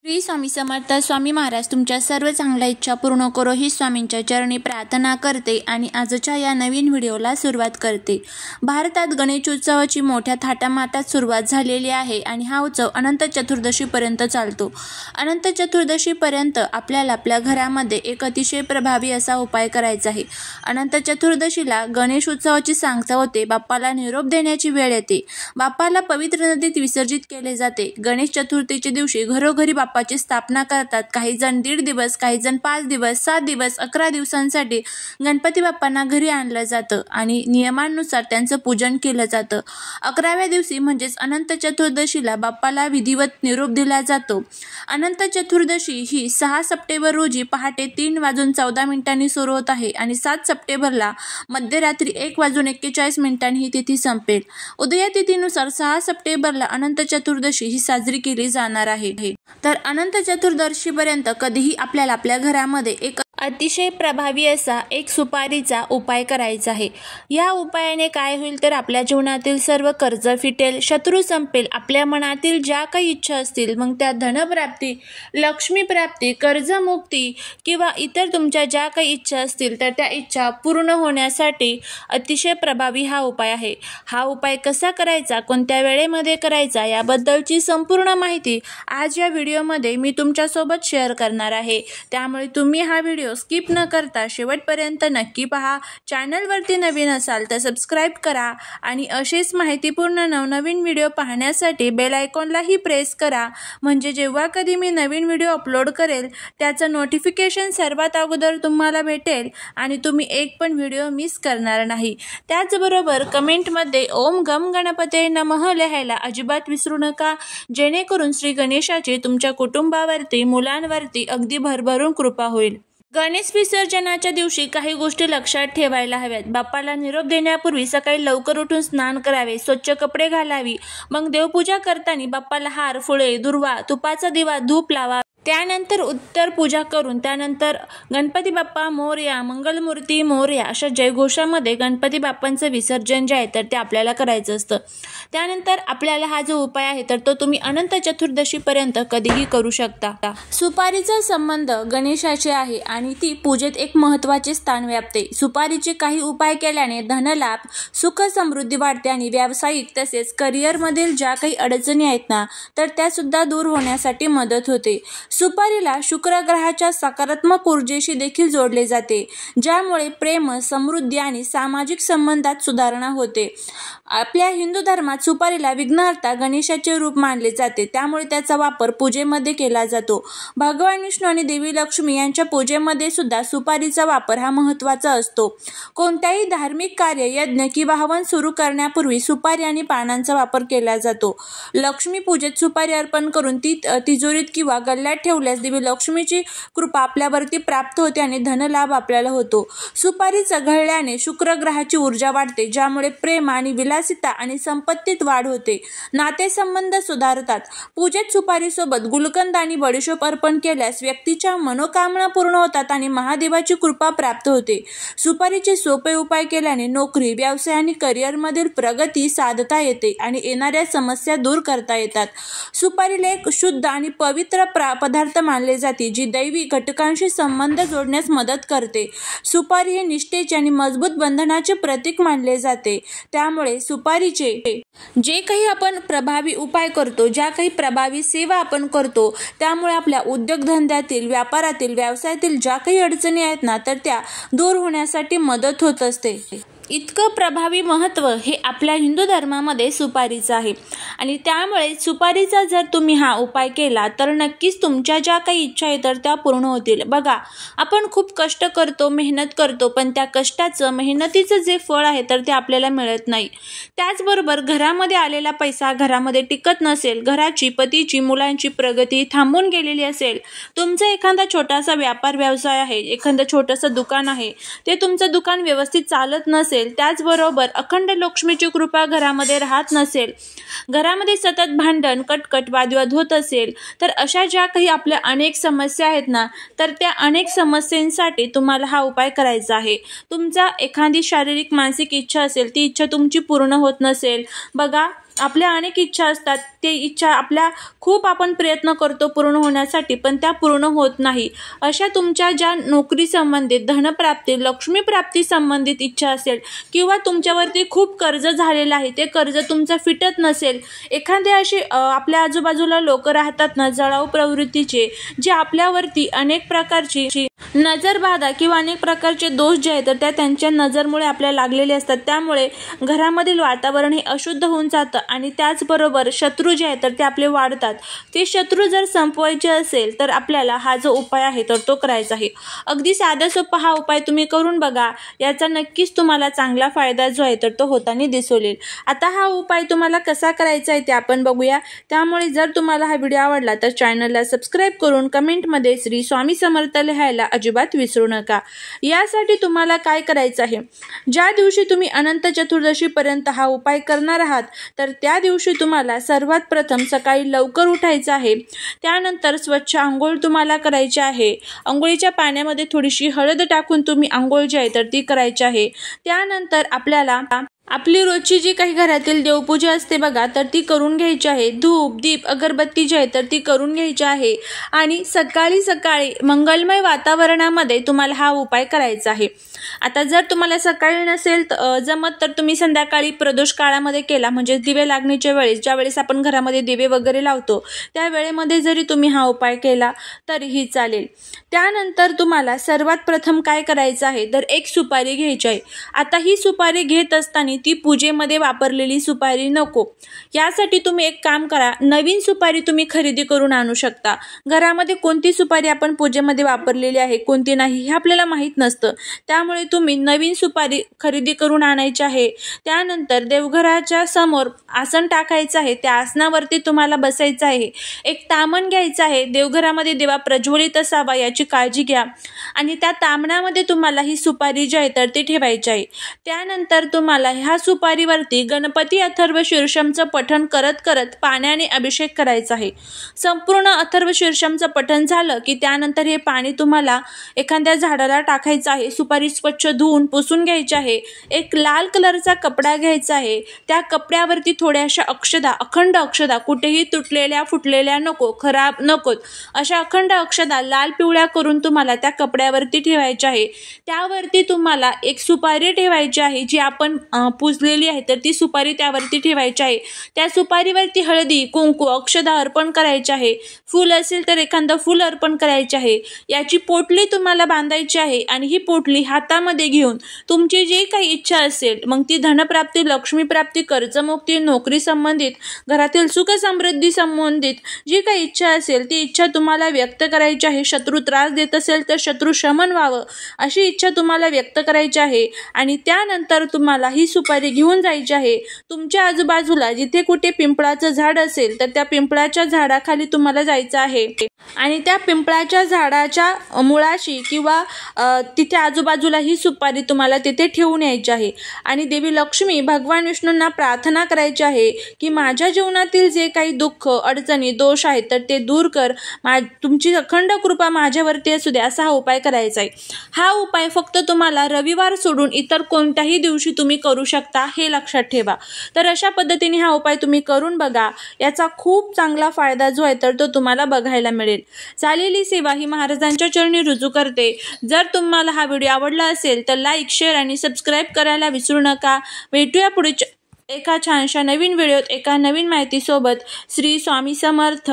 श्री स्वामी समर्थ. स्वामी महाराज तुमच्या सर्व चांगल्या इच्छा पूर्ण करो ही स्वामींच्या चरणी प्रार्थना करते आणि आजच्या या नवीन व्हिडिओला सुरुवात करते. भारतात गणेशोत्सवाची मोठ्या थाटामाटात सुरुवात झालेली आहे आणि हा उत्सव अनंत चतुर्दशीपर्यंत चालतो. अनंत चतुर्दशीपर्यंत आपल्याला आपल्या घरामध्ये एक अतिशय प्रभावी असा उपाय करायचा आहे. अनंत चतुर्दशीला गणेश उत्सवाची सांगता होते. बाप्पाला निरोप देण्याची वेळ येते. बाप्पाला पवित्र नदीत विसर्जित केले जाते. गणेश चतुर्थीच्या दिवशी घरोघरी बाप्पाची स्थापना करतात. काही जण 1.5 दिवस, काही जण 5 दिवस, 7 दिवस, 11 दिवसांसाठी गणपती बाप्पांना घरी आणलं जातं आणि नियमानुसार त्यांचं पूजन केलं जातं. 11व्या दिवशी म्हणजेच अनंत चतुर्दशीला बाप्पाला विधिवत निरोप दिला जातो. अनंत चतुर्दशी ही 6 सप्टेंबर रोजी पहाटे 3:14 सुरू होत आहे आणि 7 सप्टेंबरला मध्यरात्री 1:41 ही तिथी संपेल. उदय तिथीनुसार 6 सप्टेंबरला अनंत चतुर्दशी ही साजरी केली जाणार आहे. तर अनंत चतुर्दशीपर्यंत कधीही आपल्याला आपल्या घरामध्ये एक अतिशय प्रभावी असा एक सुपारीचा उपाय करायचा आहे. या उपायाने काय होईल तर आपल्या जीवनातील सर्व कर्ज फिटेल, शत्रू संपेल, आपल्या मनातील ज्या काही इच्छा असतील मग त्या धनप्राप्ती, लक्ष्मीप्राप्ती, कर्जमुक्ती किंवा इतर तुमच्या ज्या काही इच्छा असतील तर त्या इच्छा पूर्ण होण्यासाठी अतिशय प्रभावी हा उपाय आहे. हा उपाय कसा करायचा, कोणत्या वेळेमध्ये करायचा याबद्दलची संपूर्ण माहिती आज या व्हिडिओमध्ये मी तुमच्यासोबत शेअर करणार आहे. त्यामुळे तुम्ही हा व्हिडिओ स्किप न करता शेवटपर्यंत नक्की पहा. चॅनलवरती नवीन असाल तर सबस्क्राईब करा आणि असेच माहितीपूर्ण नवनवीन व्हिडिओ पाहण्यासाठी बेल आयकॉनलाही प्रेस करा. म्हणजे जेव्हा कधी मी नवीन व्हिडिओ अपलोड करेल त्याचं नोटिफिकेशन सर्वात अगोदर तुम्हाला भेटेल आणि तुम्ही एक पण व्हिडिओ मिस करणार नाही. त्याचबरोबर कमेंटमध्ये ओम गम गणपते नमः लिहायला अजिबात विसरू नका, जेणेकरून श्री गणेशाची तुमच्या कुटुंबावरती, मुलांवरती अगदी भरभरून कृपा होईल. गणेश विसर्जनाच्या दिवशी काही गोष्टी लक्षात ठेवायला हव्यात. बाप्पाला निरोप देण्यापूर्वी सकाळी लवकर उठून स्नान करावे, स्वच्छ कपडे घालावी, मग देवपूजा करताना बाप्पाला हार, फुले, दुर्वा, तुपाचा दिवा, धूप लावा. त्यानंतर उत्तर पूजा करून त्यानंतर गणपती बाप्पा मोरया, मंगलमूर्ती मोरया अशा जयघोषामध्ये गणपती बाप्पांचं विसर्जन जे आहे तर ते आपल्याला करायचं असतं. त्यानंतर आपल्याला हा जो उपाय आहे तर तो तुम्ही अनंत चतुर्दशीपर्यंत कधीही करू शकता. सुपारीचा संबंध गणेशाचे आहे आणि ती पूजेत एक महत्त्वाचे स्थान व्यापते. सुपारीचे काही उपाय केल्याने धनलाभ, सुख समृद्धी वाढते आणि व्यावसायिक तसेच करिअरमधील ज्या काही अडचणी आहेत ना तर त्या सुद्धा दूर होण्यासाठी मदत होते. सुपारीला शुक्र ग्रहाच्या सकारात्मक ऊर्जेशी देखील जोडले जाते, ज्यामुळे प्रेम, समृद्धी आणि सामाजिक संबंधात सुधारणा होते. आपल्या हिंदू धर्मात सुपारीला विघ्नहर्ता गणेशाचे रूप मानले जाते, त्यामुळे त्याचा वापर पूजेमध्ये केला जातो. भगवान विष्णू आणि देवी लक्ष्मी यांच्या पूजेमध्ये सुद्धा सुपारीचा वापर हा महत्त्वाचा असतो. कोणत्याही धार्मिक कार्य, यज्ञ किंवा हवन सुरू करण्यापूर्वी सुपारी आणि पानांचा वापर केला जातो. लक्ष्मी पूजेत सुपारी अर्पण करून ती तिजोरीत किंवा गल्ल्यात ठेवल्यास देवी लक्ष्मीची कृपा आपल्यावरती प्राप्त होते आणि धनलाभ आपल्याला होतो. सुपारी चघळल्याने शुक्र ग्रहाची ऊर्जा वाढते, ज्यामुळे प्रेम आणि विलासिता आणि संपत्तीत वाढ होते. नातेसंबंध सुधारतात. पूजेत सुपारीसोबत गुलकंद आणि बडीशोप अर्पण केल्यास व्यक्तीच्या मनोकामना पूर्ण होतात आणि महादेवाची कृपा प्राप्त होते. सुपारीचे सोपे उपाय केल्याने नोकरी, व्यवसाय आणि करिअरमधील प्रगती साधता येते आणि येणाऱ्या समस्या दूर करता येतात. सुपारीला एक शुद्ध आणि पवित्र पदार्थ मानले जाते, जी दैवी घटकांशी संबंध जोडण्यास मदत करते. सुपारी हे निष्ठेचे आणि मजबूत बंधनाचे प्रतीक मानले जाते. त्यामुळे सुपारीचे जे काही आपण प्रभावी उपाय करतो, ज्या काही प्रभावी सेवा आपण करतो, त्यामुळे आपल्या उद्योगधंद्यातील, व्यापारातील, व्यवसायातील ज्या काही अडचणी आहेत ना तर त्या दूर होण्यासाठी मदत होत असते. इतकं प्रभावी महत्त्व हे आपल्या हिंदू धर्मामध्ये सुपारीचं आहे आणि त्यामुळे सुपारीचा जर तुम्ही हा उपाय केला तर नक्कीच तुमच्या ज्या काही इच्छा आहेत तर त्या पूर्ण होतील. बघा, आपण खूप कष्ट करतो, मेहनत करतो, पण त्या कष्टाचं, मेहनतीचं जे फळ आहे तर ते आपल्याला मिळत नाही. त्याचबरोबर घरामध्ये आलेला पैसा घरामध्ये टिकत नसेल, घराची, पतीची, मुलांची प्रगती थांबून गेलेली असेल, तुमचा एखादा छोटासा व्यापार व्यवसाय आहे, एखादं छोटंसं दुकान आहे, ते तुमचं दुकान व्यवस्थित चालत नसेल, त्याचबरोबर अखंड लक्ष्मीची कृपा घरामध्ये राहत नसेल, घरामध्ये सतत भांडण, कटकट, वादविवाद होत असेल, तर अशा ज्या काही आपल्या अनेक समस्या आहेत ना तर त्या अनेक समस्यांसाठी तुम्हाला हा उपाय करायचा आहे. तुमचा एखादी शारीरिक, मानसिक इच्छा असेल, ती इच्छा तुमची पूर्ण होत नसेल, बघा आपल्या अनेक इच्छा असतात, ते इच्छा आपल्या खूप आपण प्रयत्न करतो पूर्ण होण्यासाठी, पण त्या पूर्ण होत नाही. अशा तुमच्या ज्या नोकरी संबंधित, धनप्राप्ती, लक्ष्मीप्राप्ती संबंधित इच्छा असेल किंवा तुमच्यावरती खूप कर्ज झालेलं आहे, ते कर्ज तुमचं फिटत नसेल, एखादे असे आपल्या आजूबाजूला लोक राहतात ना जळाऊ प्रवृत्तीचे, जे आपल्यावरती अनेक प्रकारची नजरबाधा किंवा अनेक प्रकारचे दोष जे आहेत तर त्या त्यांच्या नजरमुळे आपल्याला लागलेले असतात. त्यामुळे घरामधील वातावरण हे अशुद्ध होऊन जातं आणि त्याचबरोबर शत्रू जे आहेत तर ते आपले वाढतात. ते शत्रू जर संपवायचे असेल तर आपल्याला हा जो उपाय आहे तर तो करायचा आहे. अगदी साधा सोपा हा उपाय तुम्ही करून बघा, याचा नक्कीच तुम्हाला चांगला फायदा जो आहे तर तो होताना दिसून येईल. आता हा उपाय तुम्हाला कसा करायचा आहे ते आपण बघूया. त्यामुळे जर तुम्हाला हा व्हिडिओ आवडला तर चॅनलला सबस्क्राईब करून कमेंटमध्ये श्री स्वामी समर्थ लिहायला अजिबात विसरू नका. यासाठी तुम्हाला काय करायचं आहे, ज्या दिवशी तुम्ही अनंत चतुर्दशी पर्यंत हा उपाय करणार आहात तर त्या दिवशी तुम्हाला सर्वात प्रथम सकाळी लवकर उठायचं आहे. त्यानंतर स्वच्छ आंघोळ तुम्हाला करायची आहे. आंघोळीच्या पाण्यामध्ये थोडीशी हळद टाकून तुम्ही आंघोळ जी आहे तर ती करायची आहे. त्यानंतर आपल्याला आपली रोजची जी काही घरातील देवपूजा असते बघा तर ती करून घ्यायची आहे. धूप दीप अगरबत्ती जी आहे तर ती करून घ्यायची आहे आणि सकाळी सकाळी मंगलमय वातावरणामध्ये तुम्हाला हा उपाय करायचा आहे. आता जर तुम्हाला सकाळी नसेल जमत तर तुम्ही संध्याकाळी प्रदोष काळामध्ये केला, म्हणजे दिवे लागण्याच्या वेळेस, ज्या वेळेस आपण घरामध्ये दिवे वगैरे लावतो त्या वेळेमध्ये जरी तुम्ही हा उपाय केला तरीही चालेल. त्यानंतर तुम्हाला सर्वात प्रथम काय करायचं आहे तर एक सुपारी घ्यायची आहे. आता ही सुपारी घेत असताना ती पूजेमध्ये वापरलेली सुपारी नको. यासाठी तुम्ही एक काम करा, नवीन सुपारी तुम्ही खरेदी करून आणू शकता. घरामध्ये कोणती सुपारी आपण पूजेमध्ये वापरलेली आहे कोणती नाही हे आपल्याला माहीत नसतं, त्यामुळे तुम्ही नवीन सुपारी खरेदी करून आणायची आहे. त्यानंतर देवघराच्या समोर आसन टाकायचं आहे. त्या आसनावरती तुम्हाला बसायचं आहे. एक तामण घ्यायचं आहे. देवघरामध्ये दिवा प्रज्वलित असावा याची काळजी घ्या आणि त्या तामणामध्ये तुम्हाला ही सुपारी जी आहे तर ती ठेवायची आहे. त्यानंतर तुम्हाला ह्या सुपारीवरती गणपती अथर्व शीर्षमचं पठण करत करत पाण्याने अभिषेक करायचा आहे. संपूर्ण अथर्व शीर्षमचं पठण झालं की त्यानंतर हे पाणी तुम्हाला एखाद्या झाडाला टाकायचं आहे. सुपारी स्वच्छ धुवून पुसून घ्यायची आहे. एक लाल कलरचा कपडा घ्यायचा आहे. त्या कपड्यावरती थोड्याशा अक्षदा, अखंड अक्षदा, कुठेही तुटलेल्या फुटलेल्या नको, खराब नकोत, अशा अखंड अक्षदा लाल पिवळ्या करून तुम्हाला त्या कपड्यावरती ठेवायच्या आहे. त्यावरती तुम्हाला एक सुपारी ठेवायची आहे जी आपण पुजलेली आहे तर ती सुपारी त्यावरती ठेवायची आहे. त्या सुपारीवरती हळदी कुंकू अक्षदा अर्पण करायचे आहे. फूल असेल तर एखादं फूल अर्पण करायचे आहे. याची पोटली तुम्हाला बांधायची आहे आणि ही पोटली हातामध्ये घेऊन तुमची जी काही इच्छा असेल, मग ती धनप्राप्ती, लक्ष्मीप्राप्ती, कर्जमुक्ती, नोकरी संबंधित, घरातील सुख समृद्धी संबंधित जी काही इच्छा असेल ती इच्छा तुम्हाला व्यक्त करायची आहे. शत्रू त्रास देत असेल तर शत्रू शमन व्हावं अशी इच्छा तुम्हाला व्यक्त करायची आहे आणि त्यानंतर तुम्हाला ही सुपारी घेऊन जायची आहे. तुमच्या आजूबाजूला जिथे कुठे पिंपळाचं झाड असेल तर त्या पिंपळाच्या झाडाखाली तुम्हाला जायचं आहे आणि त्या पिंपळाच्या झाडाच्या मुळाशी किंवा तिथे आजूबाजूला ही सुपारी तुम्हाला तिथे ठेवून यायची आहे आणि देवी लक्ष्मी, भगवान विष्णूंना प्रार्थना करायची आहे की माझ्या जीवनातील जे काही दुःख, अडचणी, दोष आहेत तर ते दूर कर, तुमची अखंड कृपा माझ्यावरती असू दे, असा हा उपाय करायचा आहे. हा उपाय फक्त तुम्हाला रविवार सोडून इतर कोणत्याही दिवशी तुम्ही करू शकता, हे लक्षात ठेवा. तर अशा पद्धतीने हा उपाय तुम्ही करून बघा. याचा खूप चांगला फायदा जो आहे तर तो तुम्हाला बघायला मिळेल. झालेली सेवा ही महाराजांच्या चरणी रुजू करते. जर तुम्हाला हा व्हिडिओ आवडला असेल तर लाईक, शेअर आणि सबस्क्राईब करायला विसरू नका. भेटूया पुढच्या एका छानशा नवीन व्हिडिओत एका नवीन माहितीसोबत. श्री स्वामी समर्थ.